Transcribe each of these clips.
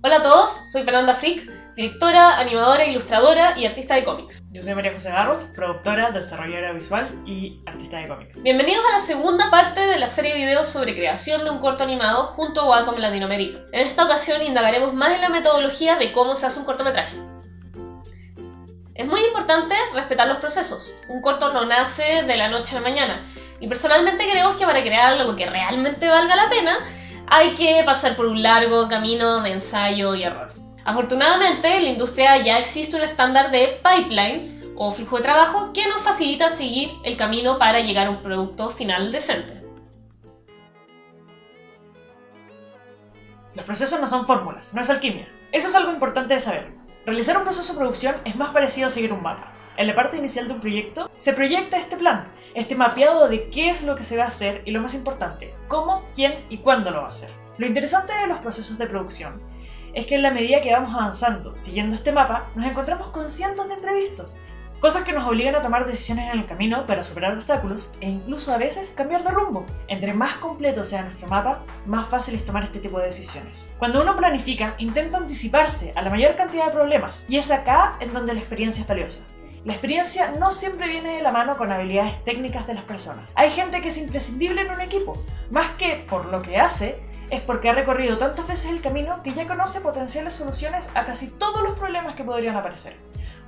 Hola a todos, soy Fernanda Frick, directora, animadora, ilustradora y artista de cómics. Yo soy María José Garros, productora, desarrolladora visual y artista de cómics. Bienvenidos a la segunda parte de la serie de videos sobre creación de un corto animado junto a Wacom Latinoamérica. En esta ocasión indagaremos más en la metodología de cómo se hace un cortometraje. Es muy importante respetar los procesos. Un corto no nace de la noche a la mañana y personalmente creemos que para crear algo que realmente valga la pena hay que pasar por un largo camino de ensayo y error. Afortunadamente, en la industria ya existe un estándar de pipeline o flujo de trabajo que nos facilita seguir el camino para llegar a un producto final decente. Los procesos no son fórmulas, no es alquimia. Eso es algo importante de saber. Realizar un proceso de producción es más parecido a seguir un mapa. En la parte inicial de un proyecto se proyecta este plan, este mapeado de qué es lo que se va a hacer y lo más importante, cómo, quién y cuándo lo va a hacer. Lo interesante de los procesos de producción es que en la medida que vamos avanzando siguiendo este mapa, nos encontramos con cientos de imprevistos, cosas que nos obligan a tomar decisiones en el camino para superar obstáculos e incluso a veces cambiar de rumbo. Entre más completo sea nuestro mapa, más fácil es tomar este tipo de decisiones. Cuando uno planifica, intenta anticiparse a la mayor cantidad de problemas y es acá en donde la experiencia es valiosa. La experiencia no siempre viene de la mano con habilidades técnicas de las personas. Hay gente que es imprescindible en un equipo, más que por lo que hace, es porque ha recorrido tantas veces el camino que ya conoce potenciales soluciones a casi todos los problemas que podrían aparecer.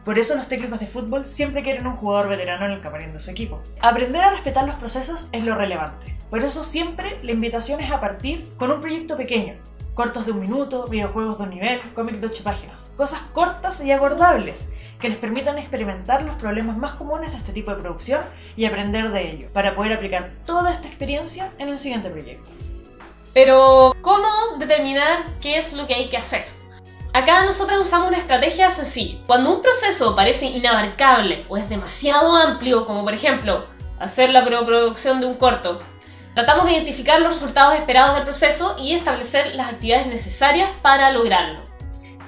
Por eso los técnicos de fútbol siempre quieren un jugador veterano en el camarín de su equipo. Aprender a respetar los procesos es lo relevante. Por eso siempre la invitación es a partir con un proyecto pequeño. Cortos de 1 minuto, videojuegos de un nivel, cómics de 8 páginas. Cosas cortas y abordables que les permitan experimentar los problemas más comunes de este tipo de producción y aprender de ello, para poder aplicar toda esta experiencia en el siguiente proyecto. Pero, ¿cómo determinar qué es lo que hay que hacer? Acá nosotros usamos una estrategia sencilla. Cuando un proceso parece inabarcable o es demasiado amplio, como por ejemplo, hacer la preproducción de un corto, tratamos de identificar los resultados esperados del proceso y establecer las actividades necesarias para lograrlo.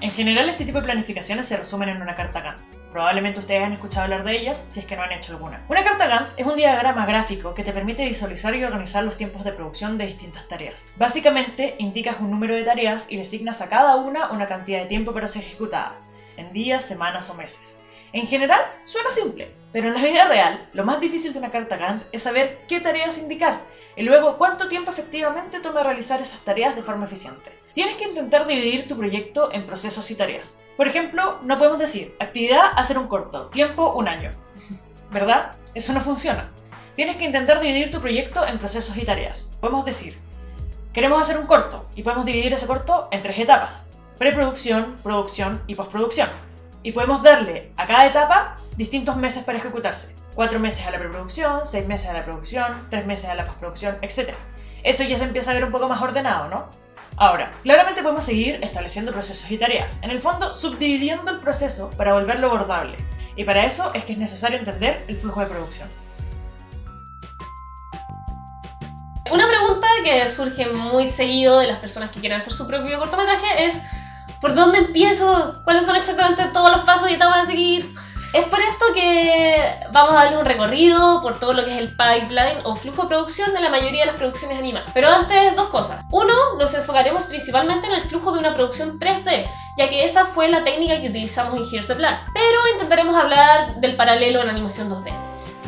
En general, este tipo de planificaciones se resumen en una carta Gantt. Probablemente ustedes han escuchado hablar de ellas si es que no han hecho alguna. Una carta Gantt es un diagrama gráfico que te permite visualizar y organizar los tiempos de producción de distintas tareas. Básicamente, indicas un número de tareas y le asignas a cada una cantidad de tiempo para ser ejecutada, en días, semanas o meses. En general, suena simple, pero en la vida real, lo más difícil de una carta Gantt es saber qué tareas indicar y luego cuánto tiempo efectivamente toma realizar esas tareas de forma eficiente. Tienes que intentar dividir tu proyecto en procesos y tareas. Por ejemplo, no podemos decir, actividad, hacer un corto, tiempo, 1 año. ¿Verdad? Eso no funciona. Tienes que intentar dividir tu proyecto en procesos y tareas. Podemos decir, queremos hacer un corto y podemos dividir ese corto en 3 etapas. Preproducción, producción y postproducción. Y podemos darle a cada etapa distintos meses para ejecutarse. 4 meses a la preproducción, 6 meses a la producción, 3 meses a la postproducción, etc. Eso ya se empieza a ver un poco más ordenado, ¿no? Ahora, claramente podemos seguir estableciendo procesos y tareas, en el fondo subdividiendo el proceso para volverlo abordable. Y para eso es que es necesario entender el flujo de producción. Una pregunta que surge muy seguido de las personas que quieren hacer su propio cortometraje es ¿por dónde empiezo? ¿Cuáles son exactamente todos los pasos y etapas a seguir? Es por esto que vamos a darle un recorrido por todo lo que es el pipeline o flujo de producción de la mayoría de las producciones animadas. Pero antes, 2 cosas. Uno, nos enfocaremos principalmente en el flujo de una producción 3D, ya que esa fue la técnica que utilizamos en Here's the Plan. Pero intentaremos hablar del paralelo en animación 2D.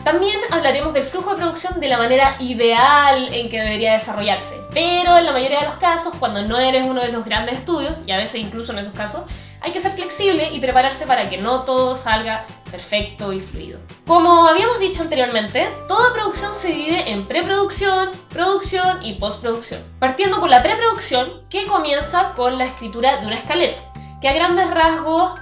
También hablaremos del flujo de producción de la manera ideal en que debería desarrollarse. Pero en la mayoría de los casos, cuando no eres uno de los grandes estudios, y a veces incluso en esos casos, hay que ser flexible y prepararse para que no todo salga perfecto y fluido. Como habíamos dicho anteriormente, toda producción se divide en preproducción, producción y postproducción. Partiendo por la preproducción, que comienza con la escritura de una escaleta, que a grandes rasgos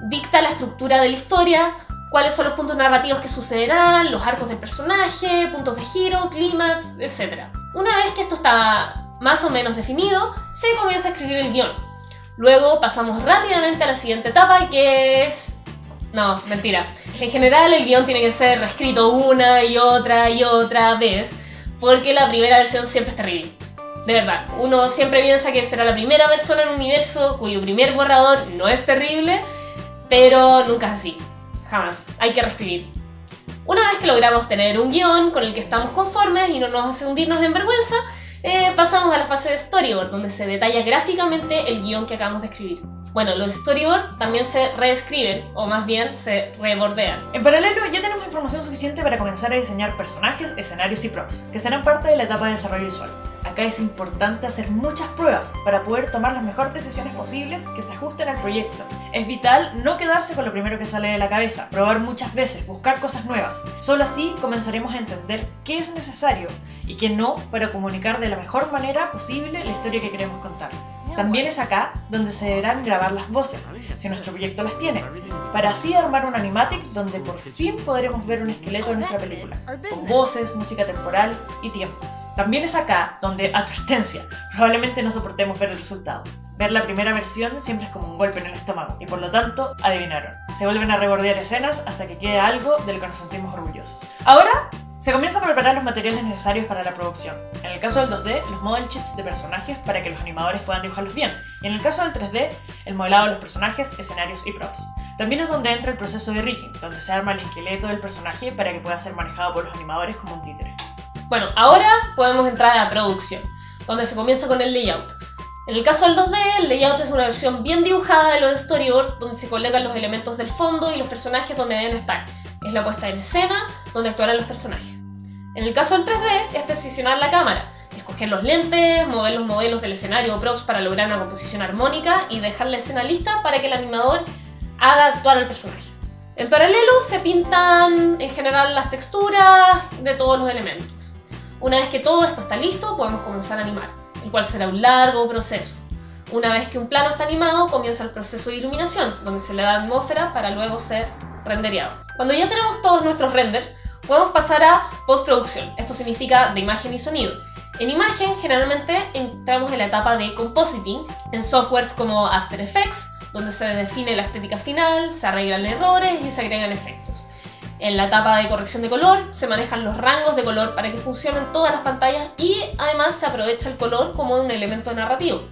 dicta la estructura de la historia, cuáles son los puntos narrativos que sucederán, los arcos del personaje, puntos de giro, clímax, etc. Una vez que esto está más o menos definido, se comienza a escribir el guión. Luego pasamos rápidamente a la siguiente etapa, que es No, mentira. En general el guión tiene que ser reescrito una y otra vez, porque la primera versión siempre es terrible. De verdad, uno siempre piensa que será la primera persona en un universo cuyo primer borrador no es terrible, pero nunca es así. Jamás. Hay que reescribir. Una vez que logramos tener un guión con el que estamos conformes y no nos hace hundirnos en vergüenza, pasamos a la fase de storyboard, donde se detalla gráficamente el guión que acabamos de escribir. Bueno, los storyboards también se reescriben, o más bien se rebordean. En paralelo, ya tenemos información suficiente para comenzar a diseñar personajes, escenarios y props, que serán parte de la etapa de desarrollo visual. Acá es importante hacer muchas pruebas para poder tomar las mejores decisiones posibles que se ajusten al proyecto. Es vital no quedarse con lo primero que sale de la cabeza, probar muchas veces, buscar cosas nuevas. Solo así comenzaremos a entender qué es necesario y qué no para comunicar de la mejor manera posible la historia que queremos contar. También es acá donde se deberán grabar las voces, si nuestro proyecto las tiene, para así armar un animatic donde por fin podremos ver un esqueleto de nuestra película, con voces, música temporal y tiempos. También es acá donde, advertencia, probablemente no soportemos ver el resultado. Ver la primera versión siempre es como un golpe en el estómago, y por lo tanto, adivinaron. Se vuelven a rebordear escenas hasta que quede algo de lo que nos sentimos orgullosos. Ahora, se comienzan a preparar los materiales necesarios para la producción. En el caso del 2D, los model sheets de personajes para que los animadores puedan dibujarlos bien. Y en el caso del 3D, el modelado de los personajes, escenarios y props. También es donde entra el proceso de rigging, donde se arma el esqueleto del personaje para que pueda ser manejado por los animadores como un títere. Bueno, ahora podemos entrar a la producción, donde se comienza con el layout. En el caso del 2D, el layout es una versión bien dibujada de los storyboards, donde se colocan los elementos del fondo y los personajes donde deben estar. Es la puesta en escena, donde actuarán los personajes. En el caso del 3D, es posicionar la cámara, escoger los lentes, mover los modelos del escenario o props para lograr una composición armónica y dejar la escena lista para que el animador haga actuar al personaje. En paralelo se pintan en general las texturas de todos los elementos. Una vez que todo esto está listo, podemos comenzar a animar, el cual será un largo proceso. Una vez que un plano está animado, comienza el proceso de iluminación, donde se le da atmósfera para luego ser rendereado. Cuando ya tenemos todos nuestros renders, podemos pasar a postproducción. Esto significa de imagen y sonido. En imagen, generalmente entramos en la etapa de compositing, en softwares como After Effects, donde se define la estética final, se arreglan errores y se agregan efectos. En la etapa de corrección de color, se manejan los rangos de color para que funcionen todas las pantallas y además se aprovecha el color como un elemento narrativo.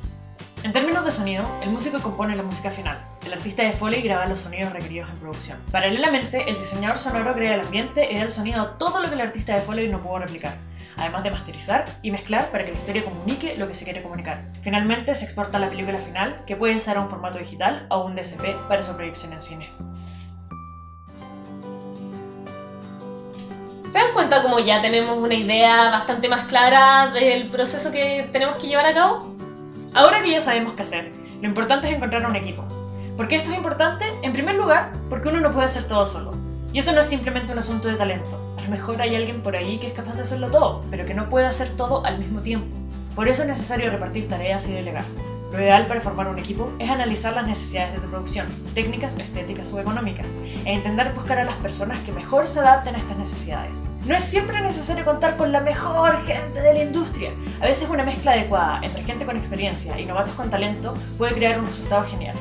En términos de sonido, el músico compone la música final. El artista de Foley graba los sonidos requeridos en producción. Paralelamente, el diseñador sonoro crea el ambiente y da el sonido a todo lo que el artista de Foley no pudo replicar, además de masterizar y mezclar para que la historia comunique lo que se quiere comunicar. Finalmente, se exporta la película final, que puede ser a un formato digital o un DCP para su proyección en cine. ¿Se dan cuenta como ya tenemos una idea bastante más clara del proceso que tenemos que llevar a cabo? Ahora que ya sabemos qué hacer, lo importante es encontrar un equipo. ¿Por qué esto es importante? En primer lugar, porque uno no puede hacer todo solo. Y eso no es simplemente un asunto de talento. A lo mejor hay alguien por ahí que es capaz de hacerlo todo, pero que no puede hacer todo al mismo tiempo. Por eso es necesario repartir tareas y delegar. Lo ideal para formar un equipo es analizar las necesidades de tu producción, técnicas, estéticas o económicas, e intentar buscar a las personas que mejor se adapten a estas necesidades. No es siempre necesario contar con la mejor gente de la industria. A veces una mezcla adecuada entre gente con experiencia y novatos con talento puede crear un resultado genial.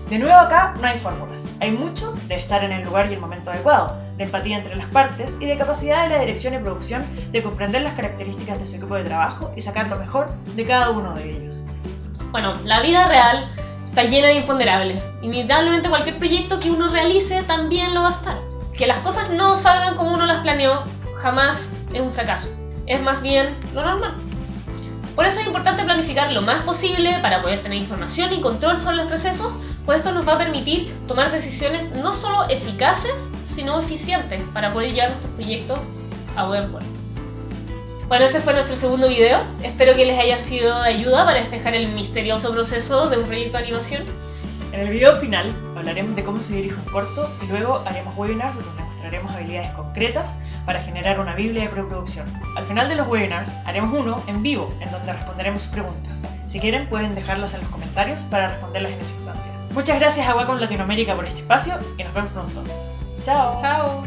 De nuevo acá no hay fórmulas. Hay mucho de estar en el lugar y el momento adecuado, de empatía entre las partes y de capacidad de la dirección y producción de comprender las características de su equipo de trabajo y sacar lo mejor de cada uno de ellos. Bueno, la vida real está llena de imponderables. Inevitablemente cualquier proyecto que uno realice también lo va a estar. Que las cosas no salgan como uno las planeó jamás es un fracaso. Es más bien lo normal. Por eso es importante planificar lo más posible para poder tener información y control sobre los procesos, pues esto nos va a permitir tomar decisiones no solo eficaces, sino eficientes para poder llevar nuestros proyectos a buen puerto. Bueno, ese fue nuestro segundo video. Espero que les haya sido de ayuda para despejar el misterioso proceso de un proyecto de animación. En el video final hablaremos de cómo se dirige un corto y luego haremos webinars donde mostraremos habilidades concretas para generar una biblia de preproducción. Al final de los webinars haremos uno en vivo en donde responderemos sus preguntas. Si quieren pueden dejarlas en los comentarios para responderlas en esa instancia. Muchas gracias a Wacom Latinoamérica por este espacio y nos vemos pronto. ¡Chao! ¡Chao!